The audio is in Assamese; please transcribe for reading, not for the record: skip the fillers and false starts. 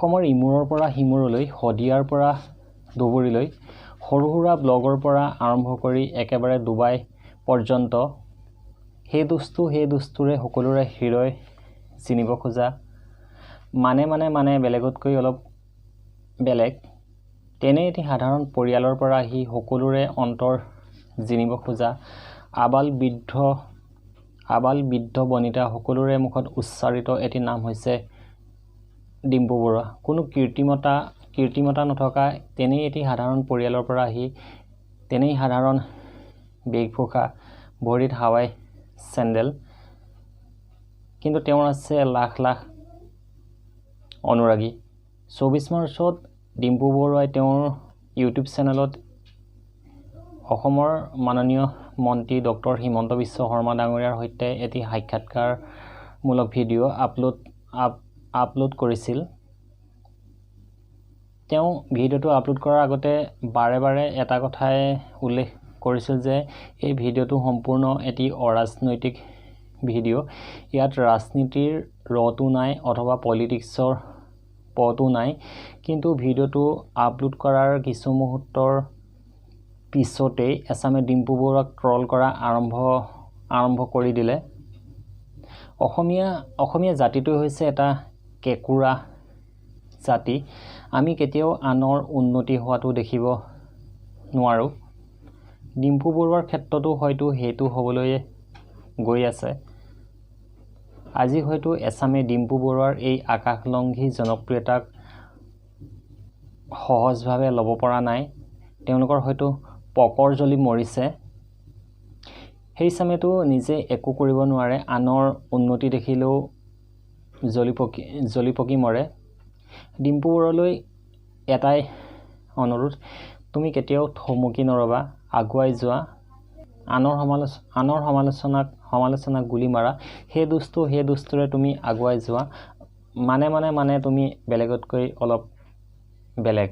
অসমৰ ইমূৰৰ পৰা সিমূৰলৈ, শদিয়াৰ পৰা ধুবুৰীলৈ, সৰু সুৰা ব্লগৰ পৰা আৰম্ভ কৰি একেবাৰে ডুবাই পৰ্যন্ত সেই দুষ্টুৰে সকলোৰে হৃদয় চিনিব খোজা, মানে বেলেগতকৈ অলপ বেলেগ, তেনে এটি সাধাৰণ পৰিয়ালৰ পৰা আহি সকলোৰে অন্তৰ জিনিব খোজা, আবাল বৃদ্ধ বনিতা সকলোৰে মুখত উচ্চাৰিত এটি নাম হৈছে ডিম্পু বৰুৱা। কোনো কীৰ্তিমতা নথকা তেনেই এটি সাধাৰণ পৰিয়ালৰ পৰা আহি তেনেই সাধাৰণ বেশভূষা, ভৰিত হাৱাই চেণ্ডেল, কিন্তু তেওঁৰ আছে লাখ লাখ অনুৰাগী। ২৪ মাৰ্চত ডিম্পু বৰুৱাই তেওঁৰ ইউটিউব চেনেলত অসমৰ মাননীয় মন্ত্ৰী ডক্টৰ হিমন্ত বিশ্ব শৰ্মা ডাঙৰীয়াৰ সৈতে এটি সাক্ষাৎকাৰমূলক ভিডিঅ' আপলোড কৰিছিল। তেওঁ ভিডিঅ'টো আপলোড কৰাৰ আগতে বাৰে বাৰে এটা কথাই উল্লেখ কৰিছিল যে এই ভিডিঅ'টো সম্পূৰ্ণ এটি অৰাজনৈতিক ভিডিঅ'। ইয়াত ৰাজনীতিৰ ৰটো নাই অথবা পলিটিক্সৰ পটো নাই। কিন্তু ভিডিঅ'টো আপলোড কৰাৰ কিছু মুহূৰ্তৰ পিছতেই এচামে ডিম্পু বৰুৱাক ট্ৰল কৰা আৰম্ভ কৰি দিলে। অসমীয়া জাতিটো হৈছে এটা কেঁকুৰা জাতি। আমি কেতিয়াও আনৰ উন্নতি হোৱাটো দেখিব নোৱাৰোঁ। ডিম্পু বৰুৱাৰ ক্ষেত্ৰতো হয়তো সেইটো হ'বলৈ গৈ আছে। আজি হয়তো এচামে ডিম্পু বৰুৱাৰ এই আকাশলংঘী জনপ্ৰিয়তাক সহজভাৱে ল'ব পৰা নাই। তেওঁলোকৰ হয়তো পকৰ জ্বলি মৰিছে। সেই চামেতো নিজে একো কৰিব নোৱাৰে, আনৰ উন্নতি দেখিলেও জ্বলি পকি মৰে। ডিম্পু বৰুৱালৈ এটাই অনুৰোধ, তুমি কেতিয়াও থমকি নৰবা, আগুৱাই যোৱা, আনৰ সমালোচনাক গুলি মাৰা, সেই দুষ্টুৰে তুমি আগুৱাই যোৱা, মানে তুমি বেলেগতকৈ অলপ বেলেগ।